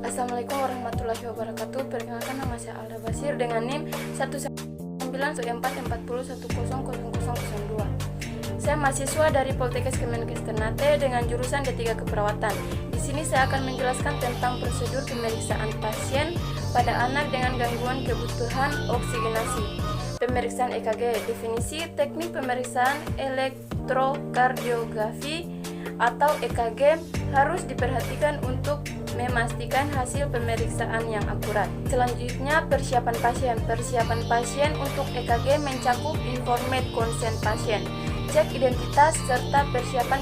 Assalamualaikum warahmatullahi wabarakatuh. Perkenalkan, nama saya Alda Basir dengan NIM 1941440100002. Saya mahasiswa dari Poltekkes Kemenkes Ternate dengan jurusan D3 Keperawatan. Di sini saya akan menjelaskan tentang prosedur pemeriksaan pasien pada anak dengan gangguan kebutuhan oksigenasi. Pemeriksaan EKG. Definisi teknik pemeriksaan elektrokardiografi atau EKG harus diperhatikan untuk memastikan hasil pemeriksaan yang akurat. Selanjutnya, persiapan pasien. Persiapan pasien untuk EKG mencakup informasi konsen pasien, cek identitas, serta persiapan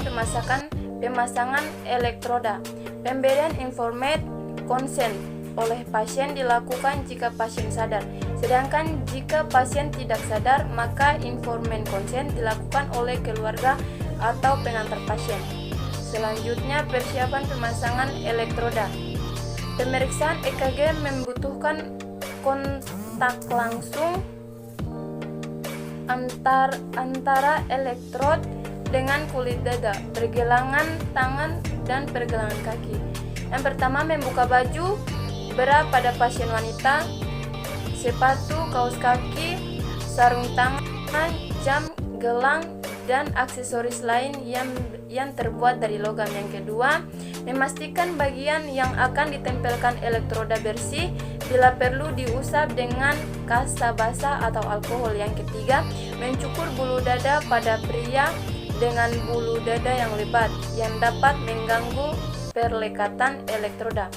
pemasangan elektroda. Pemberian informasi konsen oleh pasien dilakukan jika pasien sadar. Sedangkan jika pasien tidak sadar, maka informasi konsen dilakukan oleh keluarga atau pengantar pasien. Selanjutnya, persiapan pemasangan elektroda. Pemeriksaan EKG membutuhkan kontak langsung antara elektrod dengan kulit dada, pergelangan tangan, dan pergelangan kaki. Yang pertama, membuka baju bra pada pasien wanita, sepatu, kaos kaki, sarung tangan, jam, gelang, dan aksesoris lain yang terbuat dari logam. Yang kedua, memastikan bagian yang akan ditempelkan elektroda bersih, bila perlu diusap dengan kasa basah atau alkohol. Yang ketiga, mencukur bulu dada pada pria dengan bulu dada yang lebat yang dapat mengganggu perlekatan elektroda.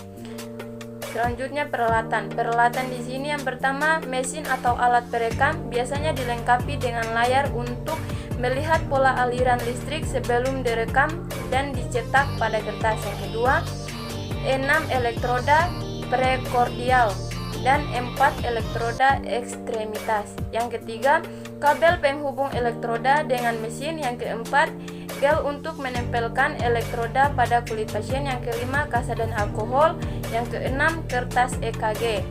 Selanjutnya, peralatan. Peralatan di sini yang pertama, mesin atau alat perekam, biasanya dilengkapi dengan layar untuk melihat pola aliran listrik sebelum direkam dan dicetak pada kertas. Yang kedua, 6 elektroda prekordial dan 4 elektroda ekstremitas. Yang ketiga, kabel penghubung elektroda dengan mesin. Yang keempat, gel untuk menempelkan elektroda pada kulit pasien. Yang kelima, kasa dan alkohol. Yang keenam, kertas EKG.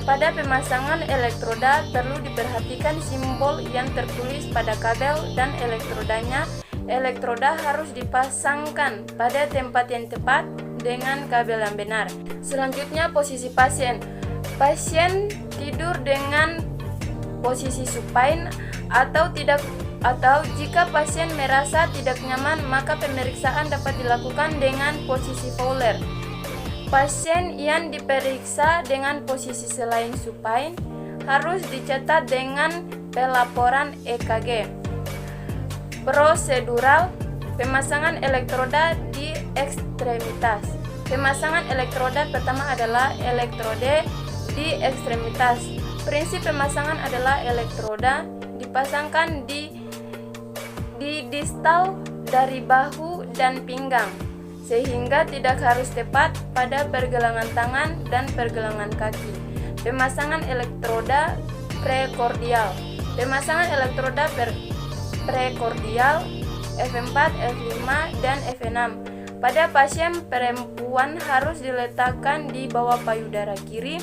Pada pemasangan elektroda perlu diperhatikan simbol yang tertulis pada kabel dan elektrodanya. Elektroda harus dipasangkan pada tempat yang tepat dengan kabel yang benar. Selanjutnya, posisi pasien. Pasien tidur dengan posisi supine atau jika pasien merasa tidak nyaman, maka pemeriksaan dapat dilakukan dengan posisi Fowler. Pasien yang diperiksa dengan posisi selain supine harus dicatat dengan pelaporan EKG. Prosedural pemasangan elektroda di ekstremitas. Pemasangan elektroda pertama adalah elektrode di ekstremitas. Prinsip pemasangan adalah elektroda dipasangkan di distal dari bahu dan pinggang, sehingga tidak harus tepat pada pergelangan tangan dan pergelangan kaki. Pemasangan elektroda prekordial. Pemasangan elektroda prekordial F4, F5, dan F6 pada pasien perempuan harus diletakkan di bawah payudara kiri,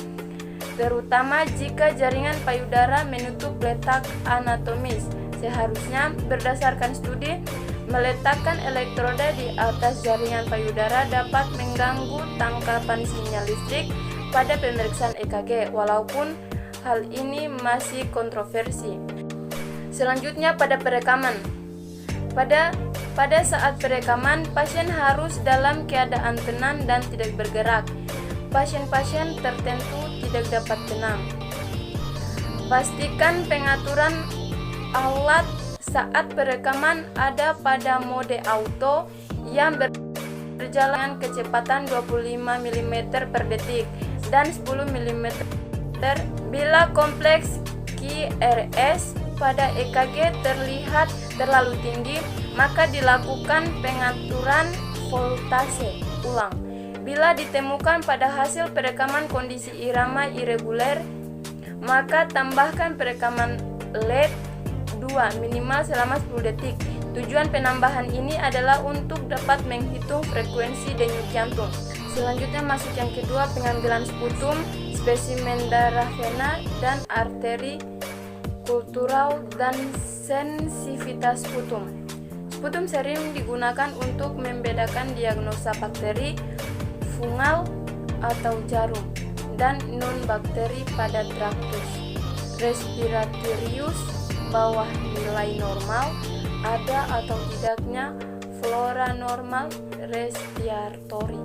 terutama jika jaringan payudara menutup letak anatomis. Seharusnya, berdasarkan studi, meletakkan elektroda di atas jaringan payudara dapat mengganggu tangkapan sinyal listrik pada pemeriksaan EKG, walaupun hal ini masih kontroversi. Selanjutnya, pada perekaman. Pada saat perekaman, pasien harus dalam keadaan tenang dan tidak bergerak. Pasien-pasien tertentu tidak dapat tenang. Pastikan pengaturan alat saat perekaman ada pada mode auto yang berjalan kecepatan 25 mm per detik dan 10 mm. Bila kompleks QRS pada EKG terlihat terlalu tinggi, maka dilakukan pengaturan voltase ulang. Bila ditemukan pada hasil perekaman kondisi irama irreguler, maka tambahkan perekaman LED 2 minimal selama 10 detik. Tujuan penambahan ini adalah untuk dapat menghitung frekuensi denyut jantung. Selanjutnya, masuk yang kedua, pengambilan sputum, spesimen darah vena dan arteri, kultural, dan sensitivitas sputum. Sputum sering digunakan untuk membedakan diagnosa bakteri, fungal, atau jarum, dan non-bakteri pada traktus respiratorius bawah nilai normal, ada atau tidaknya flora normal respiratori.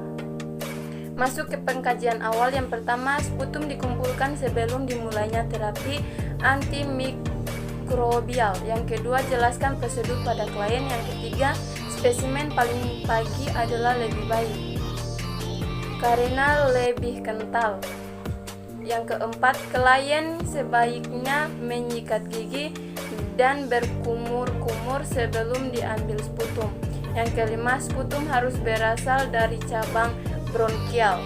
Masuk ke pengkajian awal. Yang pertama, sputum dikumpulkan sebelum dimulainya terapi antimikrobial. Yang kedua, jelaskan prosedur pada klien. Yang ketiga, spesimen paling pagi adalah lebih baik karena lebih kental. Yang keempat, klien sebaiknya menyikat gigi dan berkumur-kumur sebelum diambil sputum. Yang kelima, sputum harus berasal dari cabang bronkial.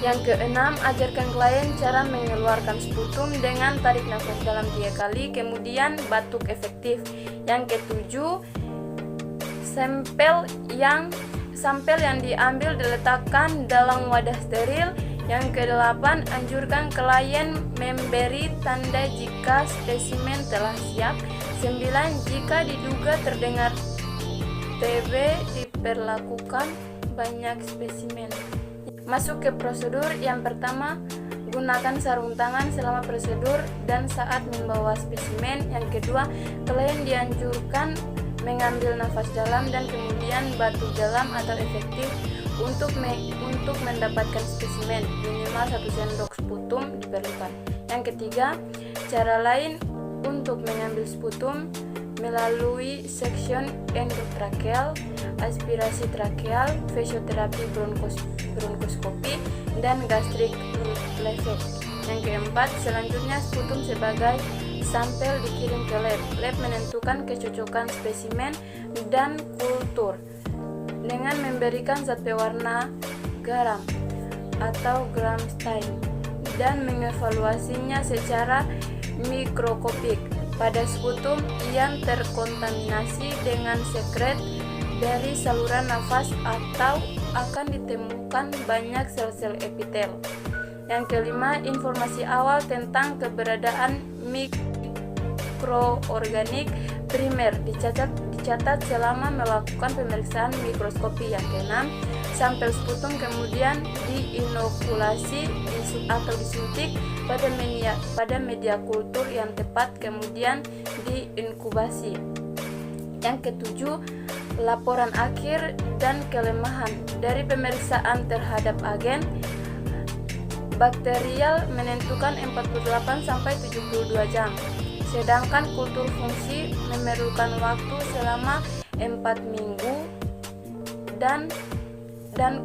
Yang keenam, ajarkan klien cara mengeluarkan sputum dengan tarik nafas dalam 3 kali, kemudian batuk efektif. Yang ketujuh, sampel yang diambil diletakkan dalam wadah steril. Yang kedelapan, anjurkan klien memberi tanda jika spesimen telah siap. 9. Jika diduga terdengar TB, diperlakukan banyak spesimen. Masuk ke prosedur. Yang pertama, gunakan sarung tangan selama prosedur dan saat membawa spesimen. Yang kedua, klien dianjurkan mengambil nafas dalam dan kemudian batuk dalam atau efektif untuk mendapatkan spesimen. Minimal 1 sendok sputum diperlukan. Yang ketiga, cara lain untuk mengambil sputum melalui seksion endotrakeal, aspirasi trakeal, fisioterapi bronkoskopi, dan gastrik reflex. Yang keempat, selanjutnya sputum sebagai sampel dikirim ke lab. Lab menentukan kecocokan spesimen dan kultur dengan memberikan zat pewarna garam atau gram stain dan mengevaluasinya secara mikroskopik. Pada sputum yang terkontaminasi dengan sekret dari saluran nafas atau akan ditemukan banyak sel-sel epitel. Yang kelima, informasi awal tentang keberadaan mikroorganik primer dicatat selama melakukan pemeriksaan mikroskopi. Yang keenam, sampel sputum kemudian diinokulasi atau disuntik pada media kultur yang tepat, kemudian diinkubasi. Yang ketujuh, laporan akhir dan kelemahan dari pemeriksaan terhadap agen bakterial menentukan 48-72 jam. Sedangkan kultur fungsi memerlukan waktu selama 4 minggu dan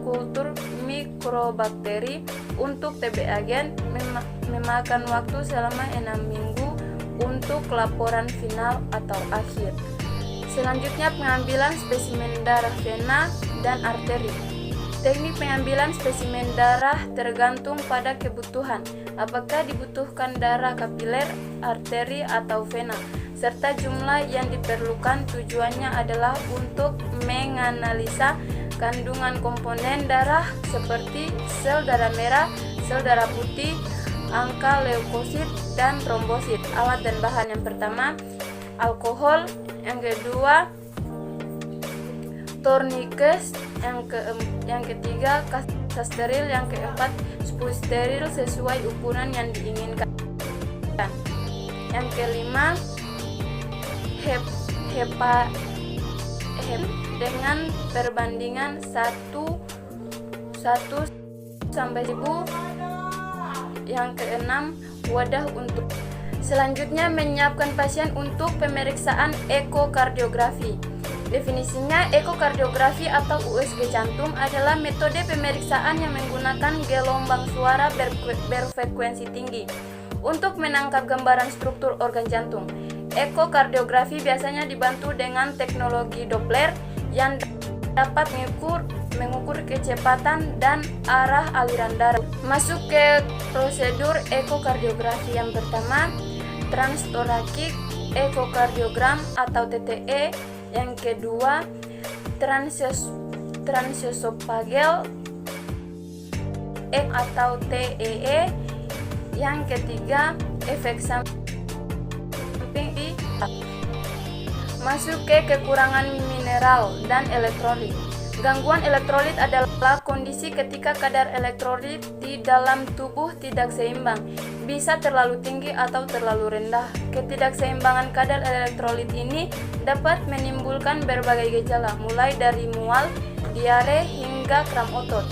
kultur mikrobakteri untuk TB agen memakan waktu selama 6 minggu untuk laporan final atau akhir. Selanjutnya, pengambilan spesimen darah vena dan arteri. Teknik pengambilan spesimen darah tergantung pada kebutuhan, apakah dibutuhkan darah kapiler, arteri, atau vena, serta jumlah yang diperlukan. Tujuannya adalah untuk menganalisa kandungan komponen darah seperti sel darah merah, sel darah putih, angka leukosit, dan trombosit. Alat dan bahan: yang pertama, alkohol. Yang kedua, tourniquet. Yang ketiga, kasta steril. Yang keempat, spons steril sesuai ukuran yang diinginkan. Yang kelima, HEPA dengan perbandingan 1:1000. Yang keenam, wadah untuk. Selanjutnya, menyiapkan pasien untuk pemeriksaan ekokardiografi. Definisinya, ekokardiografi atau USG jantung adalah metode pemeriksaan yang menggunakan gelombang suara berfrekuensi tinggi untuk menangkap gambaran struktur organ jantung. Ekokardiografi biasanya dibantu dengan teknologi Doppler yang dapat mengukur kecepatan dan arah aliran darah. Masuk ke prosedur ekokardiografi. Yang pertama, transtorakik ekokardiogram atau TTE. Yang kedua, transesophageal atau TEE. Yang ketiga, efek samping masuk ke kekurangan mineral dan elektrolit. Gangguan elektrolit adalah kondisi ketika kadar elektrolit di dalam tubuh tidak seimbang, bisa terlalu tinggi atau terlalu rendah. Ketidakseimbangan kadar elektrolit ini dapat menimbulkan berbagai gejala, mulai dari mual, diare, hingga kram otot.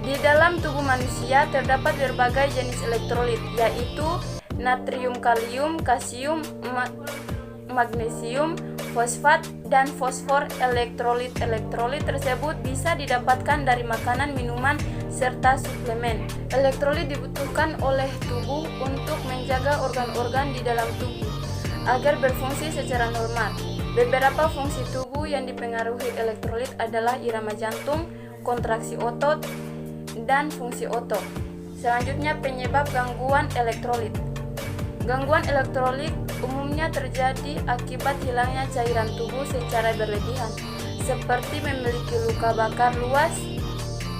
Di dalam tubuh manusia terdapat berbagai jenis elektrolit, yaitu natrium, kalium, kalsium, magnesium, fosfat, dan fosfor. Elektrolit tersebut bisa didapatkan dari makanan, minuman, serta suplemen. Elektrolit dibutuhkan oleh tubuh untuk menjaga organ-organ di dalam tubuh agar berfungsi secara normal. Beberapa fungsi tubuh yang dipengaruhi elektrolit adalah irama jantung, kontraksi otot, dan fungsi otot. Selanjutnya, penyebab gangguan elektrolit. Gangguan elektrolit umumnya terjadi akibat hilangnya cairan tubuh secara berlebihan, seperti memiliki luka bakar luas,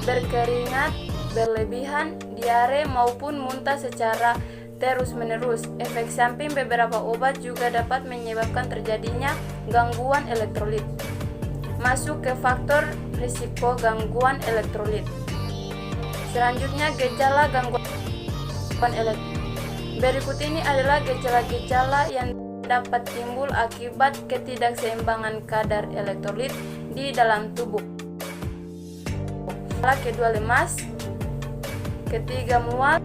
berkeringat berlebihan, diare, maupun muntah secara terus-menerus. Efek samping beberapa obat juga dapat menyebabkan terjadinya gangguan elektrolit. Masuk ke faktor risiko gangguan elektrolit. Selanjutnya, gejala gangguan elektrolit. Berikut ini adalah gejala-gejala yang dapat timbul akibat ketidakseimbangan kadar elektrolit di dalam tubuh. Kedua, lemas. Ketiga, mual.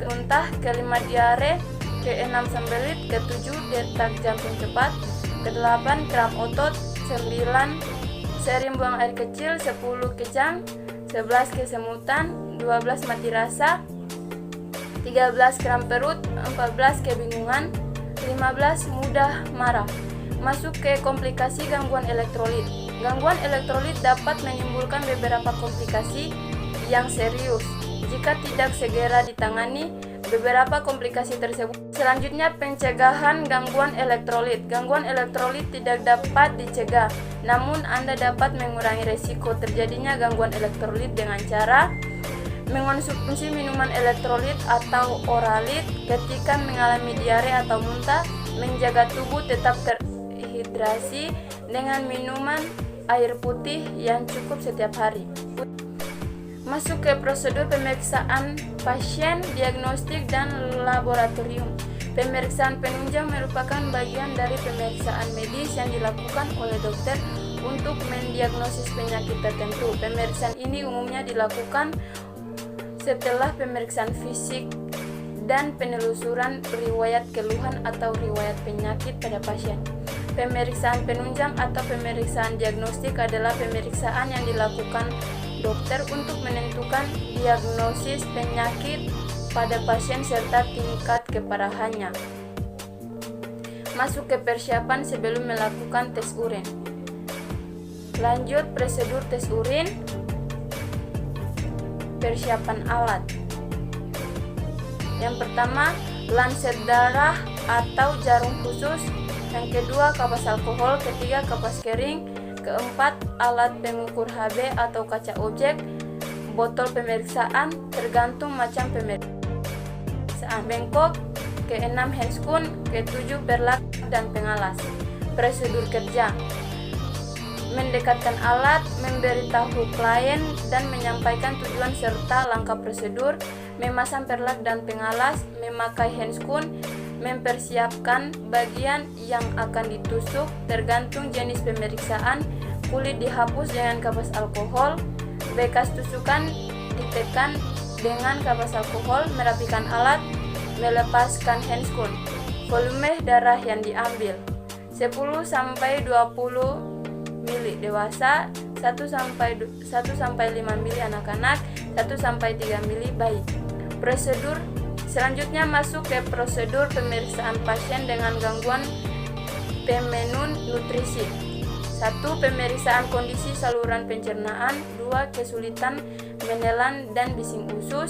Muntah. Kelima, diare. Keenam, sembelit. Ketujuh, detak jantung cepat. Kedelapan, kram otot. 9, sering buang air kecil. 10, kejang. 11, kesemutan. 12, mati rasa. 13, kram perut. 14, kebingungan. 15, mudah marah. Masuk ke komplikasi gangguan elektrolit. Gangguan elektrolit dapat menimbulkan beberapa komplikasi yang serius jika tidak segera ditangani. Beberapa komplikasi tersebut. Selanjutnya, pencegahan gangguan elektrolit. Gangguan elektrolit tidak dapat dicegah, namun Anda dapat mengurangi resiko terjadinya gangguan elektrolit dengan cara mengonsumsi minuman elektrolit atau oralit ketika mengalami diare atau muntah, menjaga tubuh tetap terhidrasi dengan minuman air putih yang cukup setiap hari. Masuk ke prosedur pemeriksaan pasien, diagnostik, dan laboratorium. Pemeriksaan penunjang merupakan bagian dari pemeriksaan medis yang dilakukan oleh dokter untuk mendiagnosis penyakit tertentu. Pemeriksaan ini umumnya dilakukan setelah pemeriksaan fisik dan penelusuran riwayat keluhan atau riwayat penyakit pada pasien. Pemeriksaan penunjang atau pemeriksaan diagnostik adalah pemeriksaan yang dilakukan dokter untuk menentukan diagnosis penyakit pada pasien serta tingkat keparahannya. Masuk ke persiapan sebelum melakukan tes urin. Lanjut, prosedur tes urin. Persiapan alat. Yang pertama, lanset darah atau jarum khusus. Yang kedua, kapas alkohol. Ketiga, kapas kering. Keempat, alat pengukur HB atau kaca objek. Botol pemeriksaan tergantung macam pemeriksaan. Bengkok. Keenam, handscoon. Ketujuh, perlak dan pengalas. Prosedur kerja: mendekatkan alat, memberitahu klien dan menyampaikan tujuan serta langkah prosedur, memasang perlak dan pengalas, memakai handscoon, mempersiapkan bagian yang akan ditusuk tergantung jenis pemeriksaan, kulit dihapus dengan kapas alkohol, bekas tusukan ditekan dengan kapas alkohol, merapikan alat, melepaskan handscoon, volume darah yang diambil 10-20 mili dewasa, 1-5 mili anak-anak, 1-3 mili bayi. Prosedur selanjutnya masuk ke prosedur pemeriksaan pasien dengan gangguan pemenun nutrisi. 1. Pemeriksaan kondisi saluran pencernaan. 2. Kesulitan menelan dan bising usus.